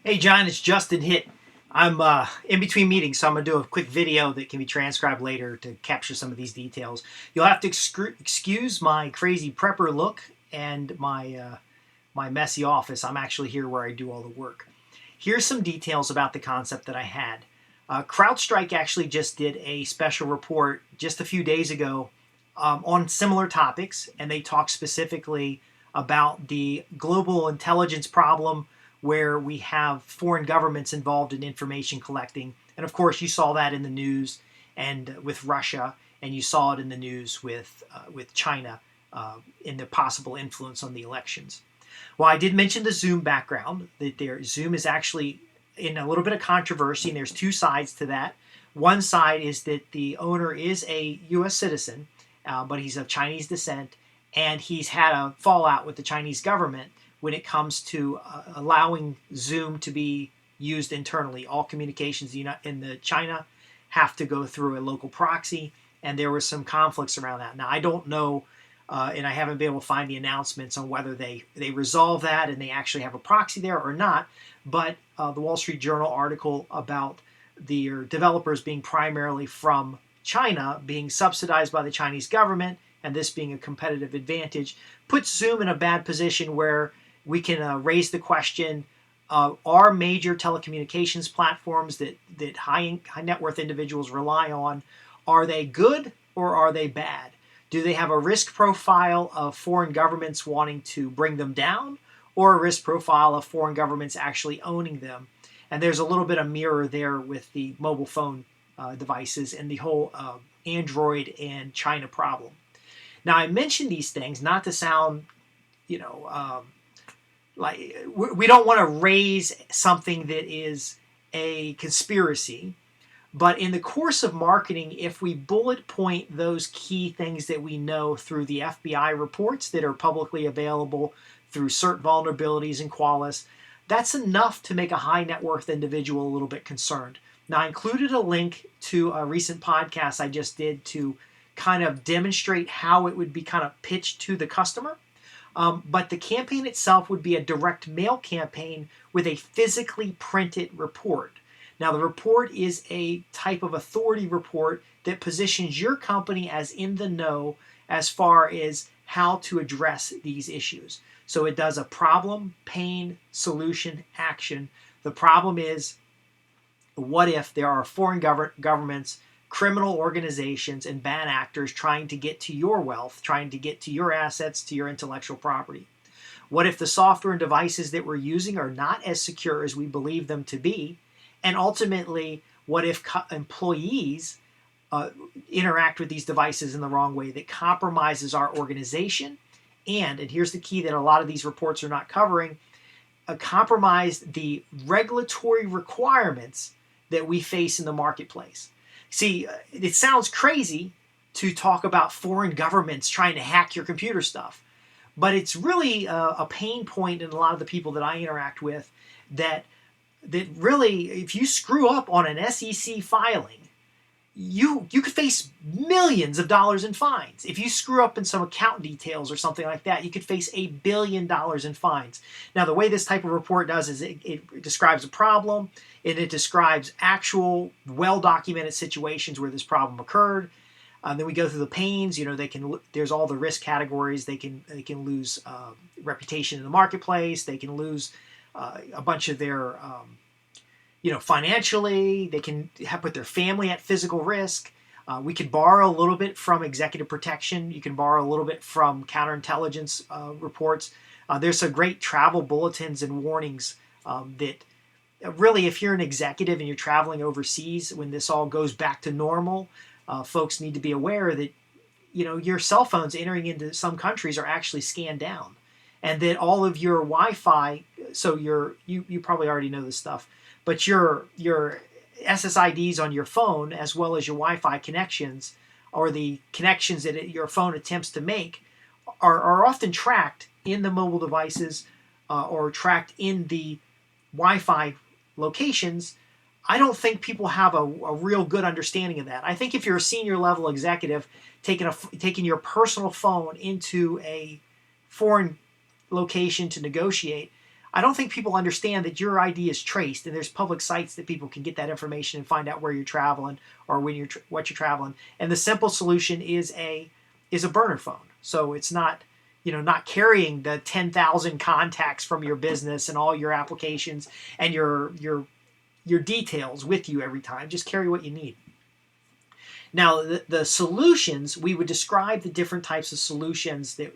Hey John, it's Justin Hitt. I'm in between meetings, so I'm going to do a quick video that can be transcribed later to capture some of these details. You'll have to excuse my crazy prepper look and my messy office. I'm actually here where I do all the work. Here's some details about the concept that I had. CrowdStrike actually just did a special report just a few days ago on similar topics, and they talked specifically about the global intelligence problem where we have foreign governments involved in information collecting. And of course, you saw that in the news and with Russia, and you saw it in the news with China in the possible influence on the elections. Well, I did mention the Zoom background, that Zoom is actually in a little bit of controversy, and there's two sides to that. One side is that the owner is a U.S. citizen, but he's of Chinese descent, and he's had a fallout with the Chinese government when it comes to allowing Zoom to be used internally. All communications in the China have to go through a local proxy, and there were some conflicts around that. Now, I don't know, and I haven't been able to find the announcements on whether they resolve that and they actually have a proxy there or not, but the Wall Street Journal article about the developers being primarily from China being subsidized by the Chinese government, and this being a competitive advantage, puts Zoom in a bad position where we can raise the question, are major telecommunications platforms that high net worth individuals rely on, are they good or are they bad? Do they have a risk profile of foreign governments wanting to bring them down, or a risk profile of foreign governments actually owning them? And there's a little bit of mirror there with the mobile phone devices and the whole Android and China problem. Now, I mention these things not to sound, like we don't want to raise something that is a conspiracy, but in the course of marketing, if we bullet point those key things that we know through the FBI reports that are publicly available, through CERT vulnerabilities and Qualys, that's enough to make a high net worth individual a little bit concerned. Now, I included a link to a recent podcast I just did to kind of demonstrate how it would be kind of pitched to the customer. But the campaign itself would be a direct mail campaign with a physically printed report. Now, the report is a type of authority report that positions your company as in the know as far as how to address these issues. So it does a problem, pain, solution, action. The problem is, what if there are foreign governments, criminal organizations, and bad actors trying to get to your wealth, trying to get to your assets, to your intellectual property? What if the software and devices that we're using are not as secure as we believe them to be? And ultimately, what if employees interact with these devices in the wrong way that compromises our organization? And here's the key that a lot of these reports are not covering, compromise the regulatory requirements that we face in the marketplace. See, it sounds crazy to talk about foreign governments trying to hack your computer stuff, but it's really a pain point in a lot of the people that I interact with that really, if you screw up on an SEC filing, you could face millions of dollars in fines. If you screw up in some account details or something like that, you could face $1 billion in fines. Now, the way this type of report does is it describes a problem, and it describes actual well-documented situations where this problem occurred. Then we go through the pains. There's all the risk categories. They can lose reputation in the marketplace. They can lose a bunch of their financially. They can put their family at physical risk. We could borrow a little bit from executive protection. You can borrow a little bit from counterintelligence reports. There's some great travel bulletins and warnings that really, if you're an executive and you're traveling overseas, when this all goes back to normal, folks need to be aware that your cell phones entering into some countries are actually scanned down, and that all of your Wi-Fi. So you probably already know this stuff, but your SSIDs on your phone, as well as your Wi-Fi connections, or the connections that your phone attempts to make, are often tracked in the mobile devices or tracked in the Wi-Fi locations. I don't think people have a real good understanding of that. I think if you're a senior level executive, taking your personal phone into a foreign location to negotiate, I don't think people understand that your ID is traced, and there's public sites that people can get that information and find out where you're traveling or when you're what you're traveling. And the simple solution is a burner phone. So it's not, not carrying the 10,000 contacts from your business and all your applications and your details with you every time. Just carry what you need. Now, the solutions, we would describe the different types of solutions that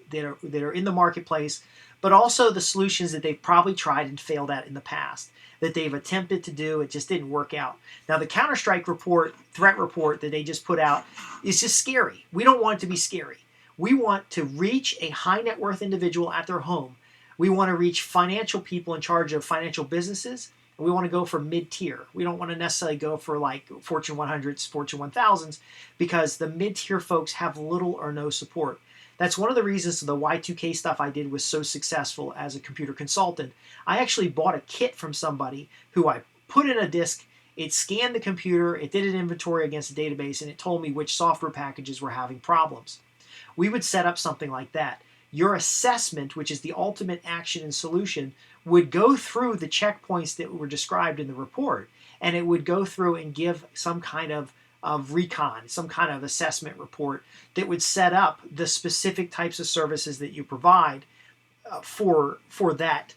are in the marketplace, but also the solutions that they've probably tried and failed at in the past, that they've attempted to do, it just didn't work out. Now, the Counter-Strike threat report that they just put out is just scary. We don't want it to be scary. We want to reach a high net worth individual at their home. We want to reach financial people in charge of financial businesses. We want to go for mid-tier. We don't want to necessarily go for like Fortune 100s, Fortune 1000s, because the mid-tier folks have little or no support. That's one of the reasons the Y2K stuff I did was so successful as a computer consultant. I actually bought a kit from somebody who I put in a disk, it scanned the computer, it did an inventory against a database, and it told me which software packages were having problems. We would set up something like that. Your assessment, which is the ultimate action and solution, would go through the checkpoints that were described in the report, and it would go through and give some kind of recon, some kind of assessment report that would set up the specific types of services that you provide for that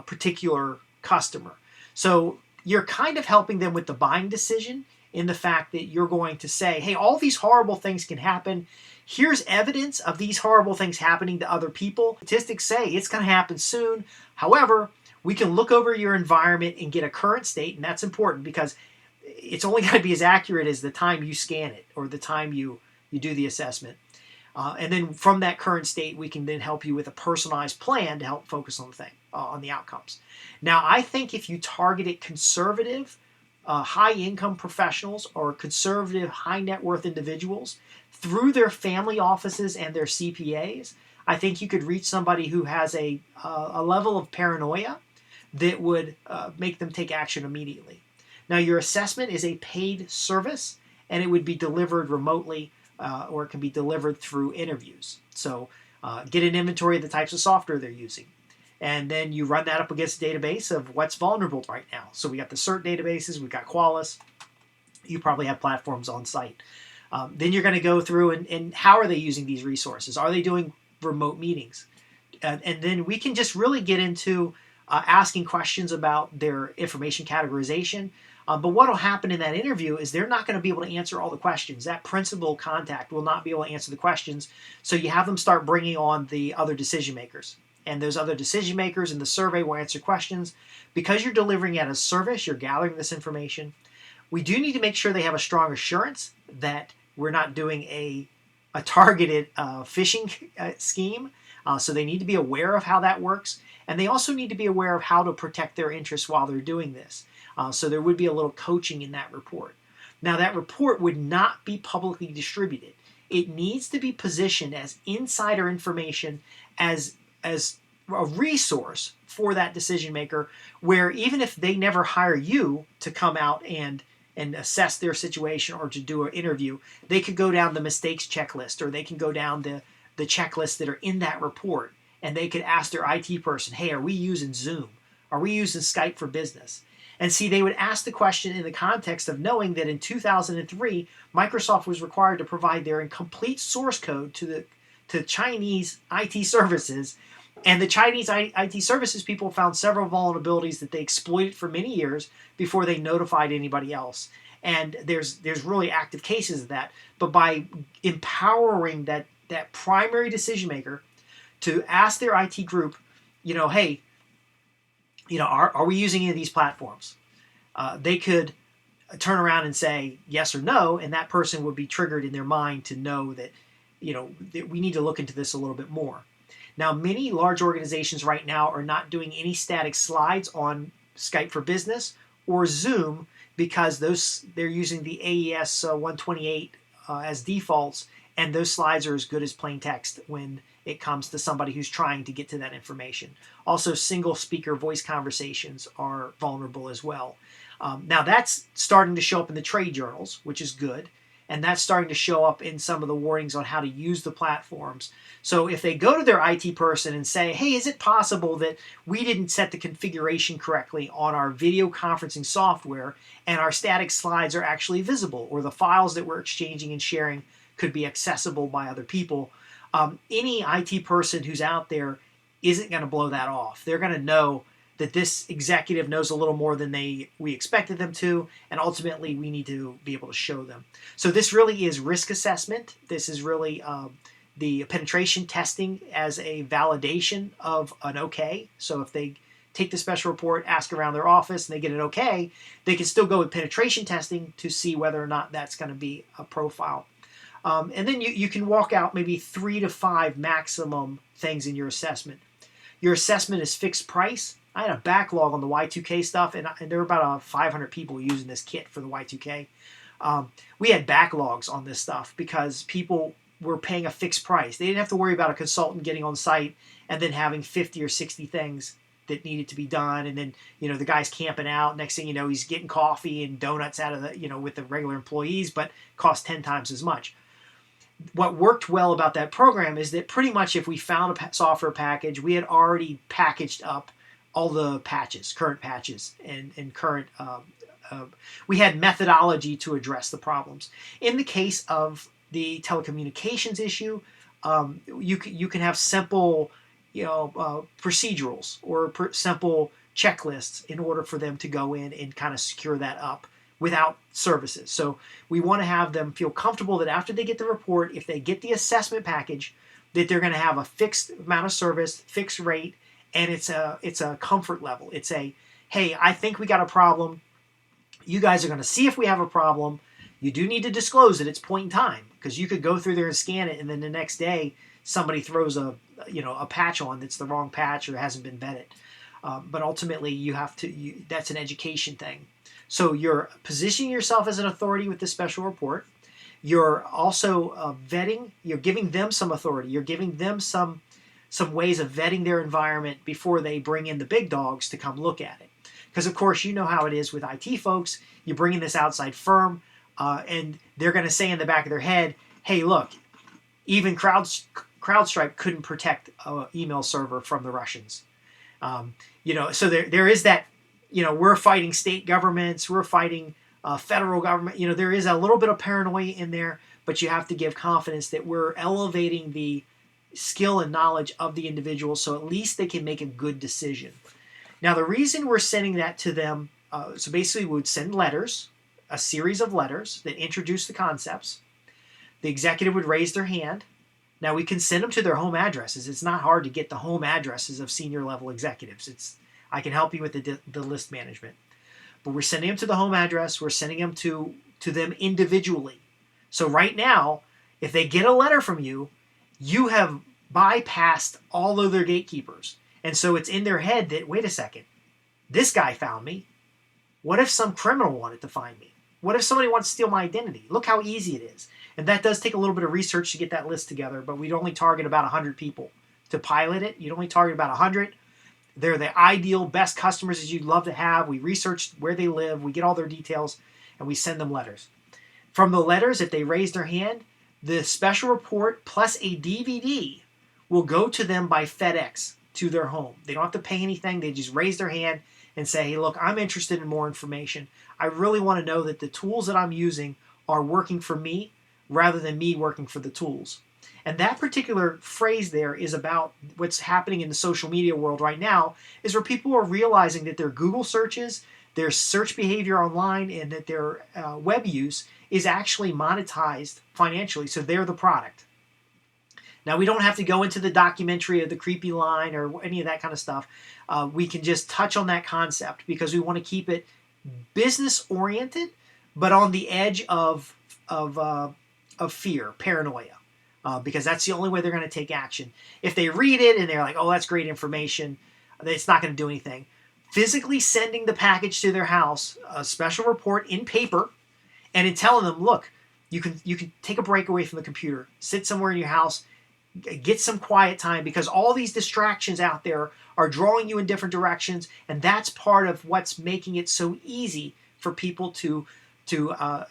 particular customer. So you're kind of helping them with the buying decision in the fact that you're going to say, hey, all these horrible things can happen. Here's evidence of these horrible things happening to other people. Statistics say it's going to happen soon. However, we can look over your environment and get a current state, and that's important because it's only going to be as accurate as the time you scan it or the time you do the assessment. And then from that current state, we can then help you with a personalized plan to help focus on the outcomes. Now, I think if you target it conservative, high-income professionals or conservative, high-net-worth individuals through their family offices and their CPAs, I think you could reach somebody who has a level of paranoia that would make them take action immediately. Now, your assessment is a paid service, and it would be delivered remotely, or it can be delivered through interviews. So get an inventory of the types of software they're using. And then you run that up against a database of what's vulnerable right now. So we got the CERT databases, we've got Qualys. You probably have platforms on site. Then you're going to go through and how are they using these resources? Are they doing remote meetings? And then we can just really get into asking questions about their information categorization. But what will happen in that interview is they're not going to be able to answer all the questions. That principal contact will not be able to answer the questions. So you have them start bringing on the other decision makers. And those other decision makers in the survey will answer questions. Because you're delivering it as a service, you're gathering this information. We do need to make sure they have a strong assurance that we're not doing a targeted phishing scheme. So they need to be aware of how that works. And they also need to be aware of how to protect their interests while they're doing this. So there would be a little coaching in that report. Now, that report would not be publicly distributed. It needs to be positioned as insider information, as a resource for that decision maker, where even if they never hire you to come out and assess their situation or to do an interview, they could go down the mistakes checklist, or they can go down the checklists that are in that report, and they could ask their IT person, hey, are we using Zoom? Are we using Skype for Business? And see, they would ask the question in the context of knowing that in 2003, Microsoft was required to provide their complete source code to Chinese IT services. And the Chinese IT services people found several vulnerabilities that they exploited for many years before they notified anybody else. And there's really active cases of that. But by empowering that primary decision maker to ask their IT group, hey, are we using any of these platforms? They could turn around and say yes or no, and that person would be triggered in their mind to know that, that we need to look into this a little bit more. Now, many large organizations right now are not doing any static slides on Skype for Business or Zoom because they're using the AES 128 as defaults, and those slides are as good as plain text when it comes to somebody who's trying to get to that information. Also, single speaker voice conversations are vulnerable as well. Now, that's starting to show up in the trade journals, which is good. And that's starting to show up in some of the warnings on how to use the platforms. So if they go to their IT person and say, hey, is it possible that we didn't set the configuration correctly on our video conferencing software and our static slides are actually visible, or the files that we're exchanging and sharing could be accessible by other people, any IT person who's out there isn't going to blow that off. They're going to know that this executive knows a little more than we expected them to, and ultimately we need to be able to show them. So this really is risk assessment. This is really the penetration testing as a validation of an okay. So if they take the special report, ask around their office, and they get an okay, they can still go with penetration testing to see whether or not that's going to be a profile. And then you can walk out maybe 3 to 5 maximum things in your assessment. Your assessment is fixed price. I had a backlog on the Y2K stuff, and there were about 500 people using this kit for the Y2K. We had backlogs on this stuff because people were paying a fixed price. They didn't have to worry about a consultant getting on site and then having 50 or 60 things that needed to be done, and then the guy's camping out. Next thing you know, he's getting coffee and donuts out of the with the regular employees, but cost 10 times as much. What worked well about that program is that pretty much if we found a software package, we had already packaged up all the patches, current patches, and current. We had methodology to address the problems. In the case of the telecommunications issue, you can have simple, procedurals or simple checklists in order for them to go in and kind of secure that up without services. So we want to have them feel comfortable that after they get the report, if they get the assessment package, that they're going to have a fixed amount of service, fixed rate, and it's a comfort level. It's a, hey, I think we got a problem. You guys are going to see if we have a problem. You do need to disclose it. It's point in time, because you could go through there and scan it, and then the next day somebody throws a patch on that's the wrong patch or hasn't been vetted. But ultimately, you have to. That's an education thing. So you're positioning yourself as an authority with the special report. You're also vetting. You're giving them some authority. You're giving them some ways of vetting their environment before they bring in the big dogs to come look at it. Because, of course, you know how it is with IT folks. You bring in this outside firm, and they're going to say in the back of their head, hey, look, even CrowdStrike couldn't protect an email server from the Russians. So there is that, we're fighting state governments, we're fighting federal government. There is a little bit of paranoia in there, but you have to give confidence that we're elevating the skill and knowledge of the individual so at least they can make a good decision. Now, the reason we're sending that to them, so basically we would send letters, a series of letters that introduce the concepts. The executive would raise their hand. Now, we can send them to their home addresses. It's not hard to get the home addresses of senior level executives. I can help you with the list management. But we're sending them to the home address. We're sending them to them individually. So right now, if they get a letter from you, you have bypassed all of their gatekeepers. And so it's in their head that, wait a second, this guy found me. What if some criminal wanted to find me? What if somebody wants to steal my identity? Look how easy it is. And that does take a little bit of research to get that list together, but we'd only target about 100 people to pilot it. You'd only target about 100. They're the ideal, best customers that you'd love to have. We research where they live. We get all their details, and we send them letters. From the letters, if they raise their hand, the special report plus a DVD will go to them by FedEx to their home. They don't have to pay anything. They just raise their hand and say, hey, look, I'm interested in more information. I really want to know that the tools that I'm using are working for me rather than me working for the tools. And that particular phrase there is about what's happening in the social media world right now, is where people are realizing that their Google searches, their search behavior online, and that their web use is actually monetized financially, so they're the product. Now, we don't have to go into the documentary of the creepy line or any of that kind of stuff. We can just touch on that concept because we want to keep it business-oriented, but on the edge of fear, paranoia. Because that's the only way they're going to take action. If they read it and they're like, oh, that's great information, it's not going to do anything. Physically sending the package to their house, a special report in paper, and in telling them, look, you can take a break away from the computer, sit somewhere in your house, get some quiet time, because all these distractions out there are drawing you in different directions, and that's part of what's making it so easy for people to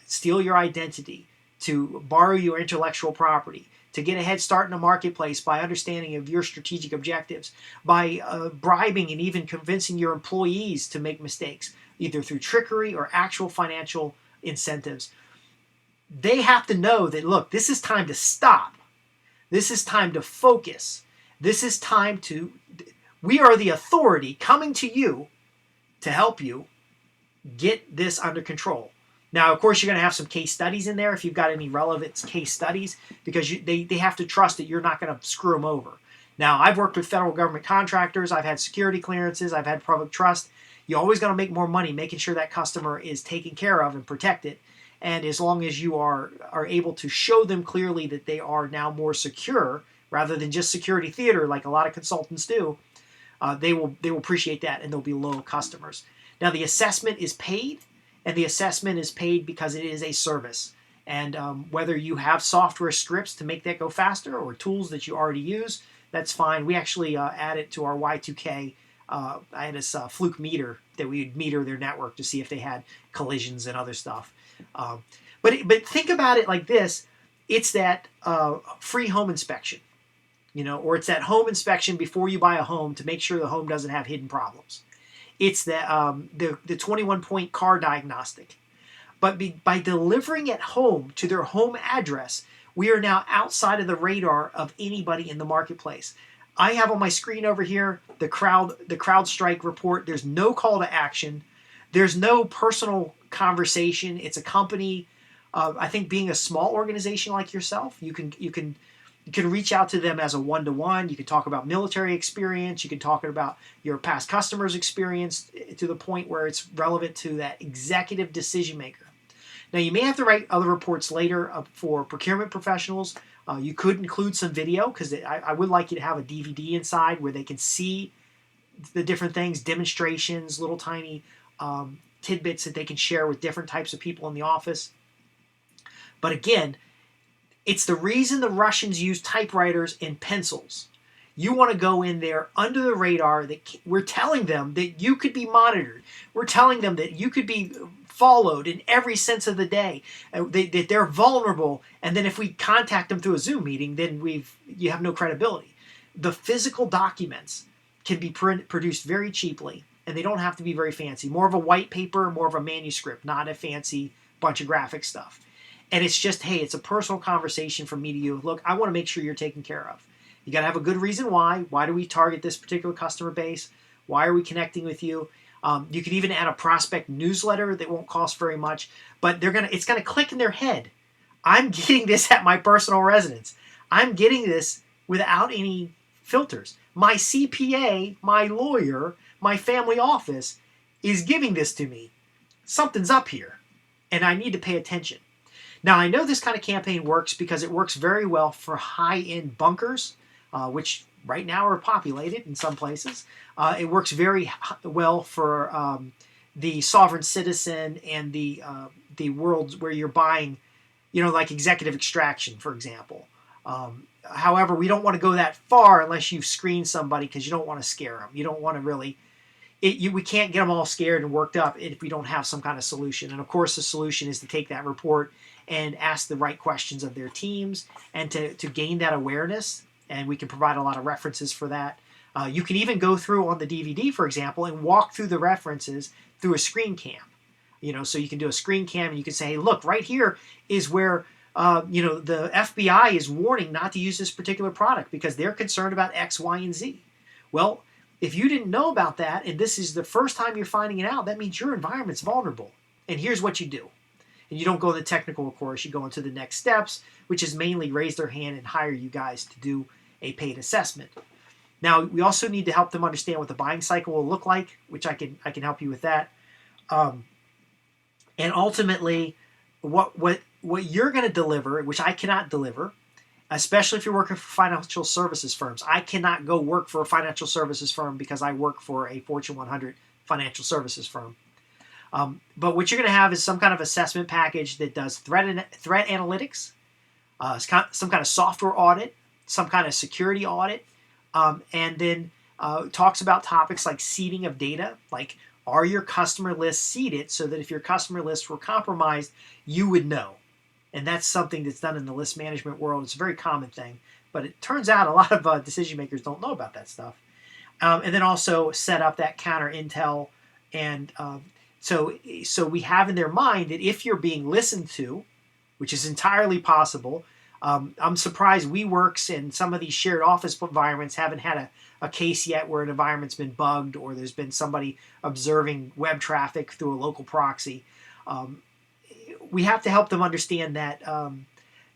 steal your identity, to borrow your intellectual property, to get a head start in the marketplace by understanding of your strategic objectives, by bribing and even convincing your employees to make mistakes, either through trickery or actual financial incentives. They have to know that, look, this is time to stop. This is time to focus. This is time to, we are the authority coming to you to help you get this under control. Now, of course, you're going to have some case studies in there if you've got any relevant case studies, because they have to trust that you're not going to screw them over. Now, I've worked with federal government contractors. I've had security clearances. I've had public trust. You're always going to make more money making sure that customer is taken care of and protected. And as long as you are able to show them clearly that they are now more secure rather than just security theater like a lot of consultants do, they will appreciate that, and they'll be loyal customers. Now, the assessment is paid, and the assessment is paid because it is a service. And whether you have software scripts to make that go faster or tools that you already use, that's fine. We actually added to our Y2K. I had this fluke meter that we would meter their network to see if they had collisions and other stuff. But think about it like this. It's that free home inspection, or it's that home inspection before you buy a home to make sure the home doesn't have hidden problems. It's the 21-point car diagnostic. But by delivering at home to their home address, we are now outside of the radar of anybody in the marketplace. I have on my screen over here the CrowdStrike report. There's no call to action. There's no personal conversation. It's a company. I think being a small organization like yourself, you can reach out to them as a one-to-one. You can talk about military experience. You can talk about your past customers' experience to the point where it's relevant to that executive decision maker. Now, you may have to write other reports later for procurement professionals. You could include some video, because I would like you to have a DVD inside where they can see the different things, demonstrations, little tiny tidbits that they can share with different types of people in the office. But again, it's the reason the Russians use typewriters and pencils. You want to go in there under the radar. That we're telling them that you could be monitored. We're telling them that you could be followed in every sense of the day. That they're vulnerable. And then if we contact them through a Zoom meeting, then you have no credibility. The physical documents can be produced very cheaply, and they don't have to be very fancy. More of a white paper, more of a manuscript, not a fancy bunch of graphic stuff. And it's just, hey, it's a personal conversation from me to you. Look, I want to make sure you're taken care of. You got to have a good reason why. Why do we target this particular customer base? Why are we connecting with you? You could even add a prospect newsletter that won't cost very much, but it's gonna click in their head. I'm getting this at my personal residence. I'm getting this without any filters. My CPA, my lawyer, my family office is giving this to me. Something's up here, and I need to pay attention. Now, I know this kind of campaign works because it works very well for high-end bunkers, which right now are populated in some places. It works very well for the sovereign citizen and the worlds where you're buying, like executive extraction, for example. However, we don't want to go that far unless you've screened somebody, because you don't want to scare them. You don't want to really... we can't get them all scared and worked up if we don't have some kind of solution. And of course, the solution is to take that report and ask the right questions of their teams and to gain that awareness. And we can provide a lot of references for that. You can even go through on the DVD, for example, and walk through the references through a screen cam. So you can do a screen cam and you can say, hey, look, right here is where the FBI is warning not to use this particular product because they're concerned about X, Y, and Z. Well, if you didn't know about that and this is the first time you're finding it out, that means your environment's vulnerable. And here's what you do. And you don't go the technical, of course. You go into the next steps, which is mainly raise their hand and hire you guys to do a paid assessment. Now, we also need to help them understand what the buying cycle will look like, which I can help you with that. And ultimately, what you're going to deliver, which I cannot deliver, especially if you're working for financial services firms. I cannot go work for a financial services firm because I work for a Fortune 100 financial services firm. But what you're going to have is some kind of assessment package that does threat analytics, some kind of software audit, some kind of security audit, and then talks about topics like seeding of data, like are your customer lists seeded so that if your customer lists were compromised, you would know. And that's something that's done in the list management world. It's a very common thing. But it turns out a lot of decision makers don't know about that stuff. And then also set up that counter intel. And so we have in their mind that if you're being listened to, which is entirely possible, I'm surprised WeWorks and some of these shared office environments haven't had a case yet where an environment's been bugged or there's been somebody observing web traffic through a local proxy. We have to help them understand that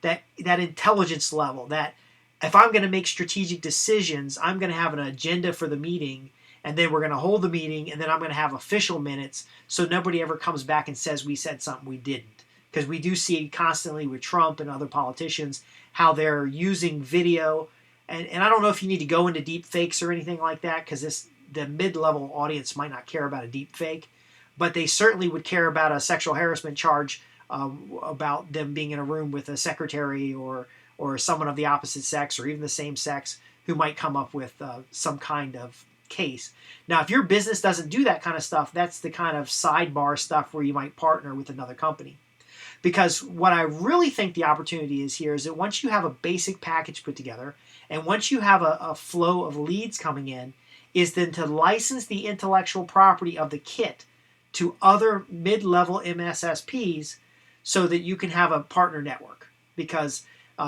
that intelligence level, that if I'm going to make strategic decisions, I'm going to have an agenda for the meeting, and then we're going to hold the meeting, and then I'm going to have official minutes so nobody ever comes back and says we said something we didn't. Because we do see constantly with Trump and other politicians how they're using video. And I don't know if you need to go into deep fakes or anything like that, because the mid-level audience might not care about a deep fake, but they certainly would care about a sexual harassment charge, about them being in a room with a secretary or someone of the opposite sex or even the same sex who might come up with some kind of case. Now, if your business doesn't do that kind of stuff, that's the kind of sidebar stuff where you might partner with another company. Because what I really think the opportunity is here is that once you have a basic package put together, and once you have a flow of leads coming in, is then to license the intellectual property of the kit to other mid-level MSSPs so that you can have a partner network. Because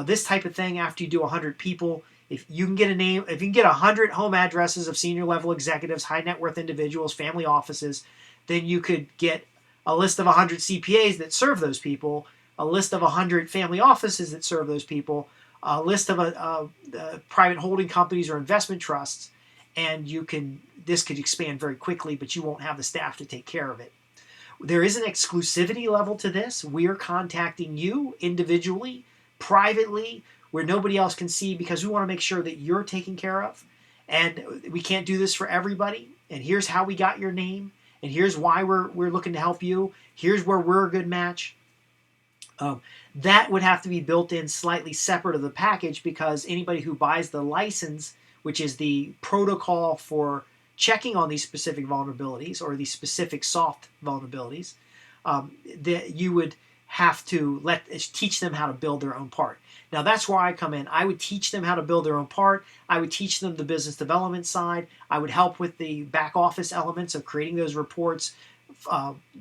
this type of thing, after you do 100 people, if you can get 100 home addresses of senior level executives, high net worth individuals, family offices, then you could get a list of 100 CPAs that serve those people, a list of 100 family offices that serve those people, a list of private holding companies or investment trusts, and this could expand very quickly, but you won't have the staff to take care of it. There is an exclusivity level to this. We're contacting you individually, privately, where nobody else can see, because we want to make sure that you're taken care of. And we can't do this for everybody. And here's how we got your name. And here's why we're looking to help you. Here's where we're a good match. That would have to be built in slightly separate of the package, because anybody who buys the license, which is the protocol for checking on these specific vulnerabilities or these specific soft vulnerabilities, that you would have to teach them how to build their own part. Now that's where I come in. I would teach them how to build their own part. I would teach them the business development side. I would help with the back office elements of creating those reports,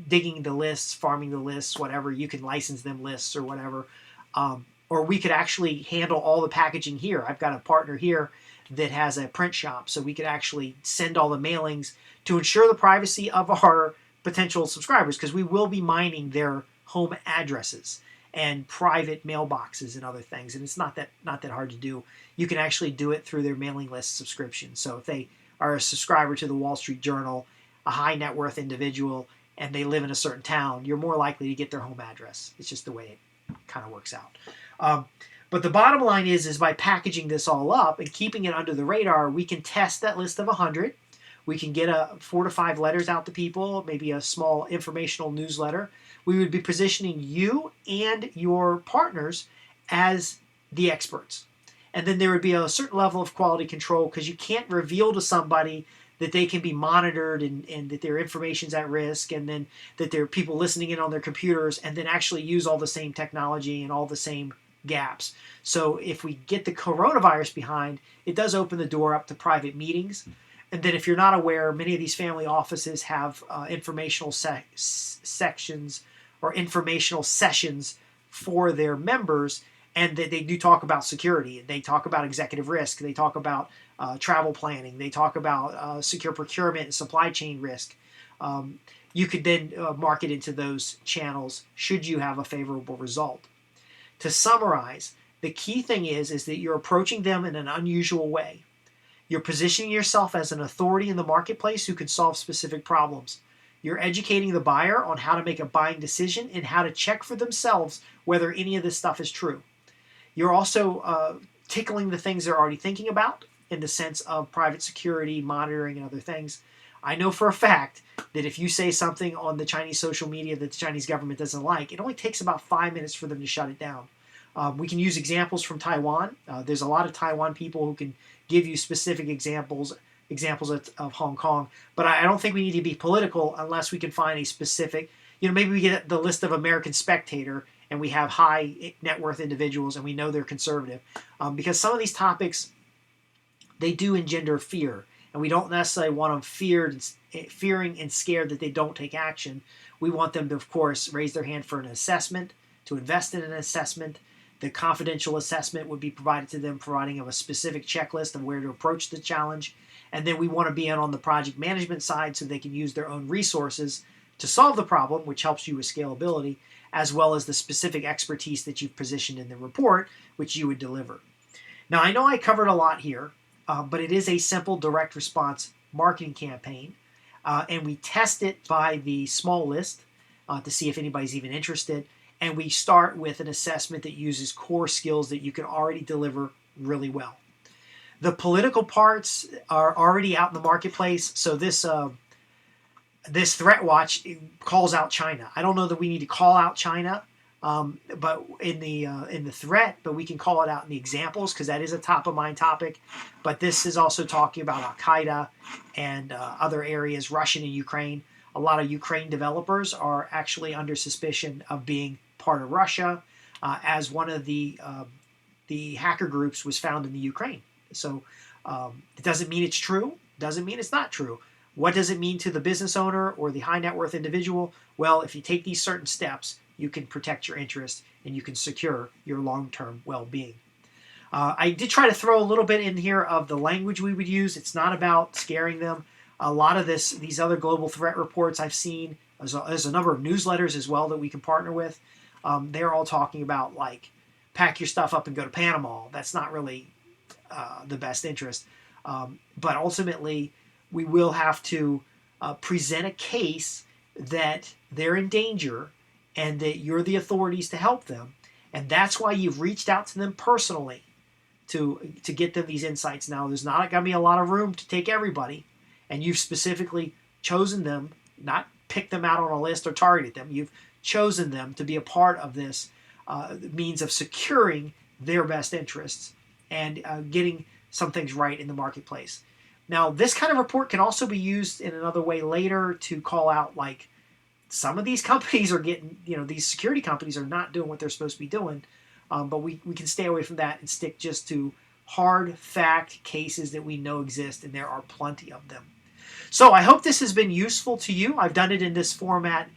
digging the lists, farming the lists, whatever. You can license them lists or whatever. Or we could actually handle all the packaging here. I've got a partner here that has a print shop, so we could actually send all the mailings to ensure the privacy of our potential subscribers, because we will be mining their home addresses and private mailboxes and other things, and it's not that hard to do. You can actually do it through their mailing list subscription. So if they are a subscriber to the Wall Street Journal, a high net worth individual, and they live in a certain town, you're more likely to get their home address. It's just the way it kind of works out. But the bottom line is by packaging this all up and keeping it under the radar, we can test that list of 100. We can get 4 to 5 letters out to people, maybe a small informational newsletter. We would be positioning you and your partners as the experts. And then there would be a certain level of quality control, because you can't reveal to somebody that they can be monitored and that their information's at risk, and then that there are people listening in on their computers, and then actually use all the same technology and all the same gaps. So if we get the coronavirus behind, it does open the door up to private meetings. And then if you're not aware, many of these family offices have informational sections or informational sessions for their members, and they do talk about security. They talk about executive risk. They talk about travel planning. They talk about secure procurement and supply chain risk. You could then market into those channels should you have a favorable result. To summarize, the key thing is that you're approaching them in an unusual way. You're positioning yourself as an authority in the marketplace who can solve specific problems. You're educating the buyer on how to make a buying decision and how to check for themselves whether any of this stuff is true. You're also tickling the things they're already thinking about in the sense of private security, monitoring, and other things. I know for a fact that if you say something on the Chinese social media that the Chinese government doesn't like, it only takes about 5 minutes for them to shut it down. We can use examples from Taiwan. There's a lot of Taiwan people who can give you specific examples of Hong Kong. But I don't think we need to be political unless we can find a specific, maybe we get the list of American Spectator and we have high net worth individuals, and we know they're conservative, because some of these topics, they do engender fear, and we don't necessarily want them fearing and scared that they don't take action. We want them to, of course, raise their hand for an assessment, to invest in an assessment. The confidential assessment would be provided to them, providing of a specific checklist of where to approach the challenge. And then we want to be in on the project management side so they can use their own resources to solve the problem, which helps you with scalability, as well as the specific expertise that you've positioned in the report, which you would deliver. Now, I know I covered a lot here, but it is a simple direct response marketing campaign, and we test it by the small list to see if anybody's even interested. And we start with an assessment that uses core skills that you can already deliver really well. The political parts are already out in the marketplace, so this threat watch calls out China. I don't know that we need to call out China, but in the threat, but we can call it out in the examples because that is a top of mind topic. But this is also talking about Al Qaeda and other areas, Russia and Ukraine. A lot of Ukraine developers are actually under suspicion of being part of Russia, as one of the hacker groups was found in the Ukraine. So it doesn't mean it's true, doesn't mean it's not true. What does it mean to the business owner or the high net worth individual? Well, if you take these certain steps, you can protect your interest and you can secure your long-term well-being. I did try to throw a little bit in here of the language we would use. It's not about scaring them. A lot of these other global threat reports I've seen, there's a number of newsletters as well that we can partner with. They're all talking about, like, pack your stuff up and go to Panama. That's not really the best interest. But ultimately, we will have to present a case that they're in danger and that you're the authorities to help them. And that's why you've reached out to them personally to get them these insights. Now, there's not going to be a lot of room to take everybody, and you've specifically chosen them, not picked them out on a list or targeted them. You've chosen them to be a part of this means of securing their best interests and getting some things right in the marketplace. Now, this kind of report can also be used in another way later to call out, like, some of these companies are getting, these security companies are not doing what they're supposed to be doing, but we can stay away from that and stick just to hard fact cases that we know exist, and there are plenty of them. So I hope this has been useful to you. I've done it in this format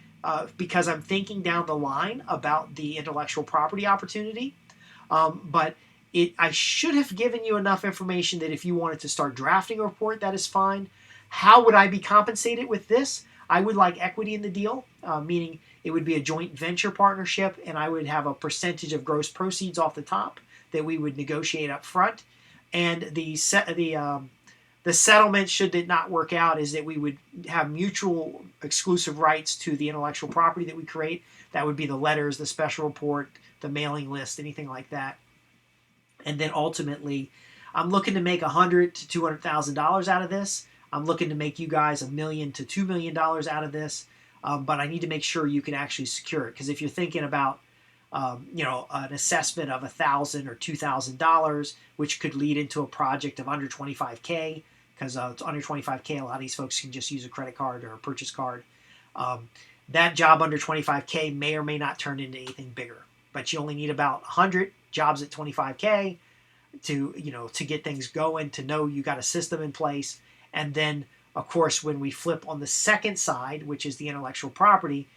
because I'm thinking down the line about the intellectual property opportunity, but I should have given you enough information that if you wanted to start drafting a report, that is fine. How would I be compensated with this? I would like equity in the deal, meaning it would be a joint venture partnership, and I would have a percentage of gross proceeds off the top that we would negotiate up front. And the settlement, should it not work out, is that we would have mutual exclusive rights to the intellectual property that we create. That would be the letters, the special report, the mailing list, anything like that. And then ultimately, I'm looking to make $100,000 to $200,000 out of this. I'm looking to make you guys $1 million to $2 million out of this. But I need to make sure you can actually secure it. Because if you're thinking about, an assessment of $1,000 or $2,000, which could lead into a project of under $25K, because it's under $25K, a lot of these folks can just use a credit card or a purchase card. That job under $25K may or may not turn into anything bigger. But you only need about 100 jobs at $25K to get things going, to know you got a system in place. And then, of course, when we flip on the second side, which is the intellectual property,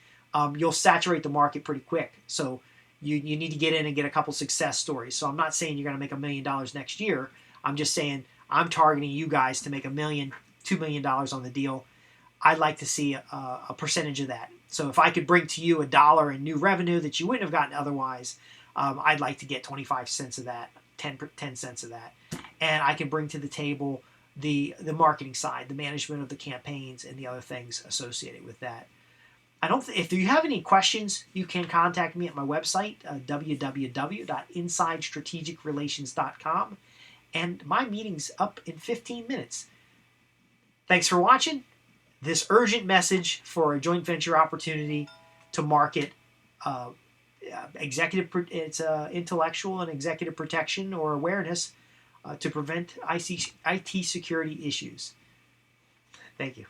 you'll saturate the market pretty quick. So you need to get in and get a couple success stories. So I'm not saying you're going to make $1 million next year. I'm just saying I'm targeting you guys to make $1 million, $2 million on the deal. I'd like to see a percentage of that. So if I could bring to you $1 in new revenue that you wouldn't have gotten otherwise, I'd like to get 25 cents of that, 10 cents of that. And I can bring to the table the marketing side, the management of the campaigns, and the other things associated with that. If you have any questions, you can contact me at my website, www.insidestrategicrelations.com. And my meeting's up in 15 minutes. Thanks for watching. This urgent message for a joint venture opportunity to market intellectual and executive protection or awareness to prevent IT security issues. Thank you.